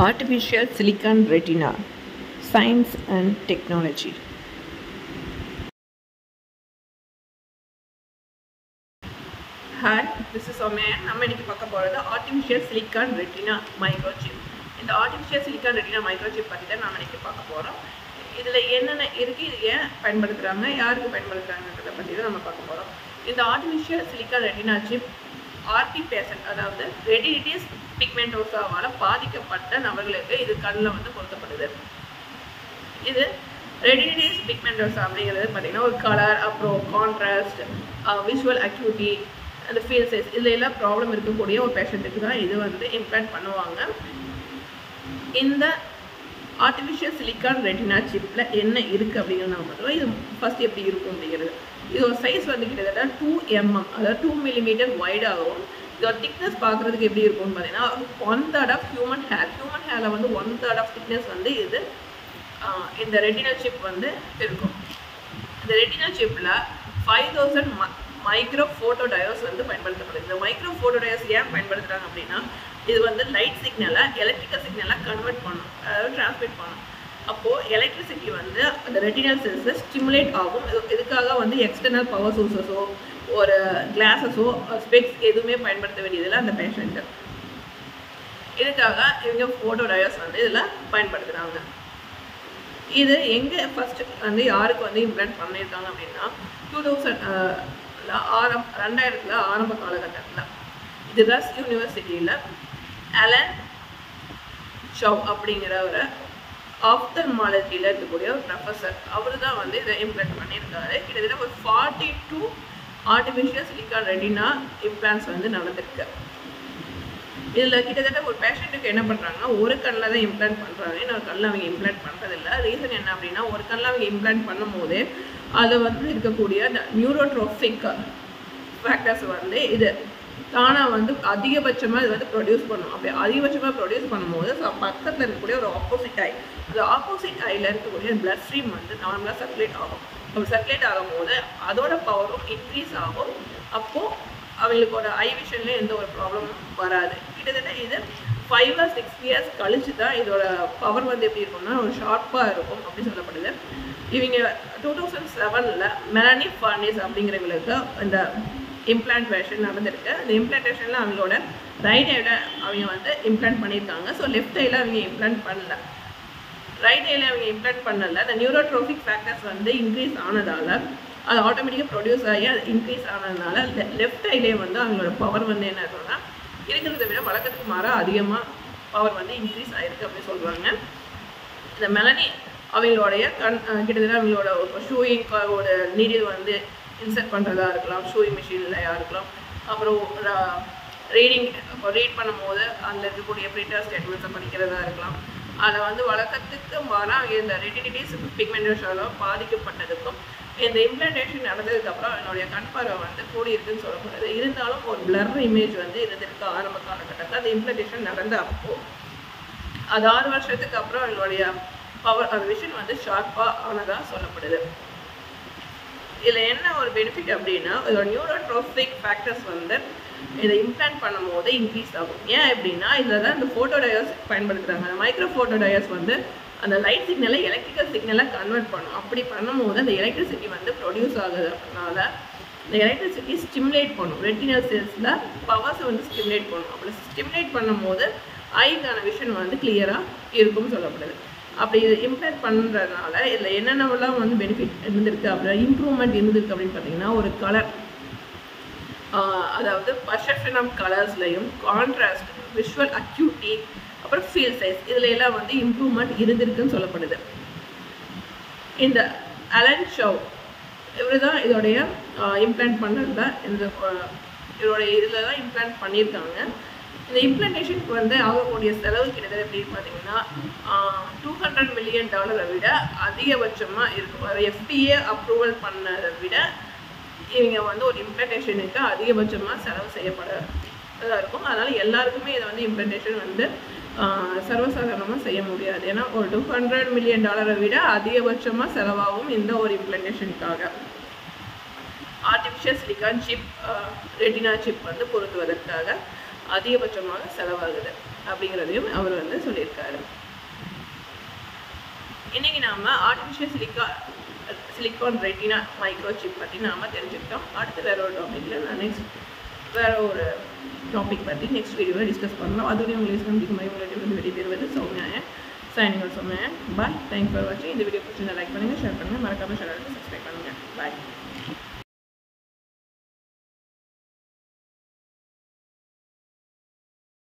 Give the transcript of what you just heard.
Artificial Silicon Retina, Science and Technology. Hi, this is Soumya. நம்ம இன்னைக்கு பார்க்க போகிறது Artificial Silicon Retina Microchip. இந்த Artificial Silicon Retina Microchip பற்றி தான் நம்ம இன்னைக்கு பார்க்க போகிறோம். இதில் என்னென்ன இருக்குது, இது ஏன் பயன்படுத்துகிறாங்க, யாருக்கு பயன்படுத்துகிறாங்கன்றதை பற்றி தான் நம்ம பார்க்க போகிறோம். இந்த Artificial Silicon Retina Chip RP patient, அதாவது ரெட்டினிட்டிஸ் பிக்மெண்டோசாவால் பாதிக்கப்பட்ட நபர்களுக்கு இது கண்ணில் வந்து பொருத்தப்படுது. இது ரெட்டினிட்டிஸ் பிக்மெண்டோசா அப்படிங்கிறது பார்த்திங்கன்னா ஒரு கலர், அப்புறம் கான்ட்ராஸ்ட், விஷுவல் அக்யூட்டி, அந்த ஃபீல் சைஸ், இதில் எல்லாம் ப்ராப்ளம் இருக்கக்கூடிய ஒரு பேஷண்ட்டுக்கு தான் இது வந்து இம்ப்ளான்ட் பண்ணுவாங்க. இந்த ஆர்டிஃபிஷியல் சிலிக்கான் ரெட்டினா சிப்பில் என்ன இருக்குது அப்படிங்கிறது நம்ம பார்த்துருவோம். இது ஃபஸ்ட் எப்படி இருக்கும் அப்படிங்கிறது. இதோட சைஸ் வந்து கிட்டத்தட்ட 2 mm, அதாவது 2 mm வைடாகவும், இதோட திக்னஸ் பார்க்குறதுக்கு எப்படி இருக்கும்னு பார்த்தீங்கன்னா 1/3 ஆஃப் ஹியூமன் ஹேரில் வந்து 1/3 ஆஃப் திக்னஸ் வந்து இது இந்த ரெட்டினல் சிப் வந்து இருக்கும். இந்த ரெட்டினல் சிப்பில் 5000 மைக்ரோ ஃபோட்டோ டயோஸ் வந்து பயன்படுத்தப்படுது. இந்த மைக்ரோ ஃபோட்டோ டயோஸ் ஏன் பயன்படுத்துகிறாங்க அப்படின்னா, இது வந்து லைட் சிக்னலை எலக்ட்ரிக்கல் சிக்னலாக கன்வெர்ட் பண்ணும், அதாவது டிரான்ஸ்மிட் பண்ணும். அப்போது எலக்ட்ரிசிட்டி வந்து அந்த ரெட்டினல் செல்ஸில் ஸ்டிமுலேட் ஆகும். இதுக்காக வந்து எக்ஸ்டர்னல் பவர் சோர்ஸஸோ ஒரு கிளாஸஸோ ஸ்பெக்ஸ் எதுவுமே பயன்படுத்த வேண்டியதில்லை அந்த பேஷண்ட்டு. இதுக்காக இவங்க ஃபோட்டோ டயோஸ் வந்து இதில் பயன்படுத்துகிறாங்க. இது எங்கே ஃபஸ்ட்டு வந்து யாருக்கு வந்து இம்ப்ளான்ட் பண்ணியிருக்காங்க அப்படின்னா 2000 ஆரம்ப காலகட்டத்தில் இது ரஸ் யூனிவர்சிட்டியில் அலன் சவ் அப்படிங்கிற ஒரு ஆப்தல்மாலஜியில் இருக்கக்கூடிய ஒரு ப்ரொஃபஸர், அவர் தான் வந்து இதை இம்ப்ளான்ட் பண்ணியிருக்காரு. கிட்டத்தட்ட ஒரு 42 ஆர்டிஃபிஷியல் சிலிக்கான் ரெட்டினா இம்ப்ளான்ட்ஸ் வந்து நடந்திருக்கு. இதில் கிட்டத்தட்ட ஒரு பேஷண்ட்டுக்கு என்ன பண்ணுறாங்கன்னா, ஒரு கண்ணில் தான் இம்ப்ளான்ட் பண்ணுறாங்க, இன்னொரு கண்ணில் அவங்க இம்ப்ளான்ட் பண்ணுறதில்ல. ரீசன் என்ன அப்படின்னா, ஒரு கண்ணில் அவங்க இம்ப்ளான்ட் பண்ணும்போது அதில் வந்து இருக்கக்கூடிய அந்த நியூரோட்ரோபிக் ஃபேக்டர்ஸ் வந்து இது தானாக வந்து அதிகபட்சமாக இது வந்து ப்ரொடியூஸ் பண்ணும். அப்படி அதிகபட்சமாக ப்ரொடியூஸ் பண்ணும்போது பக்கத்தில் இருக்கக்கூடிய ஒரு ஆப்போசிட் ஐ, அந்த ஆப்போசிட் ஐயில் இருக்கக்கூடிய பிளட் ஸ்ட்ரீம் வந்து நார்மலாக சர்க்குலேட் ஆகும். அப்படி சர்க்குலேட் ஆகும்போது அதோட பவரும் இன்க்ரீஸ் ஆகும். அப்போது அவங்களுக்கோட ஐ விஷனில் எந்த ஒரு ப்ராப்ளமும் வராது. கிட்டத்தட்ட இது 5 or 6 years கழிச்சு தான் இதோட பவர் வந்து எப்படி இருக்கும்னா ஒரு ஷார்ப்பாக இருக்கும் அப்படின்னு சொல்லப்படுது. இவங்க 2007 மெலனி ஃபர்னிஸ் அப்படிங்கிறவங்களுக்கு இந்த இம்ப்ளான்ட் வேஷன் நடந்திருக்கு. அந்த இம்ப்ளான்டேஷனில் அவங்களோட ரைட் ஐயில் அவங்க வந்து இம்ப்ளான்ட் பண்ணியிருக்காங்க. ஸோ லெஃப்ட் ஐயில் அவங்க இம்ப்ளான்ட் பண்ணல, ரைட் ஐயில் அவங்க இம்ப்ளான்ட் பண்ணல. அந்த நியூரோட்ரோபிக் ஃபேக்டர்ஸ் வந்து இன்க்ரீஸ் ஆனதால் அது ஆட்டோமேட்டிக்காக ப்ரொடியூஸ் ஆகி அது இன்க்ரீஸ் ஆனதுனால லெஃப்ட் ஐலே வந்து அவங்களோட பவர் வந்து என்ன இருக்குன்னா இருக்கிறத விட வழக்கத்துக்கு மாறாக அதிகமாக பவர் வந்து இன்க்ரீஸ் ஆகிருக்கு அப்படின்னு சொல்கிறாங்க. இந்த மெலனி அவங்களுடைய கிட்டத்தட்ட அவங்களோட ஷூயிங் ஒரு நீடில் வந்து இன்சர்ட் பண்ணுறதா இருக்கலாம், ஷூயிங் மிஷின்லையாக இருக்கலாம், அப்புறம் ரீடிங் இப்போ ரீட் பண்ணும்போது அதில் இருக்கக்கூடிய பிரிண்டர் ஸ்டேட்மெண்ட்ஸை படிக்கிறதா இருக்கலாம். அதை வந்து வழக்கத்துக்கு மாறாக இந்த ரெட்டினிட்டிஸ் பிக்மெண்டோசால பாதிக்கப்பட்டதுக்கும் இந்த இம்ப்ளான்டேஷன் நடந்ததுக்கப்புறம் என்னுடைய கண் பார்வை வந்து கூடி இருக்குன்னு சொல்லப்படுது. இருந்தாலும் ஒரு பிளர் இமேஜ் வந்து இருந்திருக்கு ஆரம்ப காலகட்டத்தில். அந்த இம்ப்ளான்டேஷன் நடந்த அப்போது அது 6 வருஷத்துக்கு அப்புறம் என்னுடைய பவர் அந்த விஷன் வந்து ஷார்ப்பாக ஆனதாக சொல்லப்படுது. இதில் என்ன ஒரு பெனிஃபிட் அப்படின்னா, இதோட நியூரோட்ரோபிக் ஃபேக்டர்ஸ் வந்து இதை இம்ப்ளான்ட் பண்ணும்போது இன்க்ரீஸ் ஆகும். ஏன் அப்படின்னா இதில் தான் இந்த ஃபோட்டோ டயோஸ் பயன்படுத்துகிறாங்க. அந்த மைக்ரோ ஃபோட்டோ டயோஸ் வந்து அந்த லைட் சிக்னலை எலக்ட்ரிக்கல் சிக்னலாக கன்வெர்ட் பண்ணும். அப்படி பண்ணும்போது அந்த எலக்ட்ரிசிட்டி வந்து ப்ரொடியூஸ் ஆகுறதுனால இந்த எலக்ட்ரிசிட்டி ஸ்டிமுலேட் பண்ணும், ரெட்டினல் செல்ஸில் பவர்ஸை வந்து ஸ்டிமுலேட் பண்ணும். அப்படி ஸ்டிமுலேட் பண்ணும்போது ஐக்கான விஷன் வந்து கிளியராக இருக்கும்னு சொல்லப்படுது. அப்படி இது இம்ப்ளான்ட் பண்ணுறதுனால இதில் என்னென்னலாம் வந்து பெனிஃபிட் இருந்திருக்கு அப்படின்னா, இம்ப்ரூவ்மெண்ட் இருந்திருக்கு அப்படின்னு பார்த்தீங்கன்னா, ஒரு கலர், அதாவது பர்செப்ஷன் ஆஃப் கலர்ஸ்லையும் கான்ட்ராஸ்ட், விஷுவல் அக்யூட்டி, அப்புறம் ஃபீல் சைஸ், இதில் எல்லாம் வந்து இம்ப்ரூவ்மெண்ட் இருந்திருக்குன்னு சொல்லப்படுது. இந்த அலன் சவ் இவர் தான் இதோடைய இம்ப்ளான்ட் பண்ணுறதுல இதோடைய இதில் தான் இம்ப்ளான்ட் பண்ணியிருக்காங்க. இந்த இம்ப்ளான்டேஷனுக்கு வந்து ஆகக்கூடிய செலவு கிட்டத்தட்ட எப்படின்னு பார்த்தீங்கன்னா $200 million விட அதிகபட்சமாக இருக்கும். FDA அப்ரூவல் பண்ணதை விட இவங்க வந்து ஒரு இம்ப்ளான்டேஷனுக்கு அதிகபட்சமாக செலவு செய்யப்படதாக இருக்கும். அதனால் எல்லாருக்குமே இதை வந்து இம்ப்ளான்டேஷன் வந்து சர்வசாதாரணமாக செய்ய முடியாது. ஏன்னா ஒரு $200 million விட அதிகபட்சமாக செலவாகும் இந்த ஒரு இம்ப்ளான்டேஷனுக்காக. Artificial silicon chip retina chip வந்து பொருத்துவதற்காக அதிகபட்சமாக செலவாகுது அப்படிங்கிறதையும் அவர் வந்து சொல்லியிருக்காரு. இன்னைக்கு நாம ஆர்டிஃபிஷியல் சிலிக்கான் ரெட்டினா மைக்ரோசிப் பற்றி நாம தெரிஞ்சுக்கிட்டோம். அடுத்து வேற ஒரு டாபிக்ல நான் வேற ஒரு டாபிக் பற்றி நெக்ஸ்ட் வீடியோவில் டிஸ்கஸ் பண்ணலாம். அதுலேயும் உங்களுக்கு சந்திக்கும் உங்களிடம் வெளிப்பெறுவது Soumya. Signing off Soumya. Bye. Thanks for வாட்சிங். இந்த வீடியோ பிடிச்சிருந்தா லைக் பண்ணுங்கள், ஷேர் பண்ணுங்கள், மறக்காமல் சேனலுக்கு சப்ஸ்கிரைப் பண்ணுங்கள். பாய்.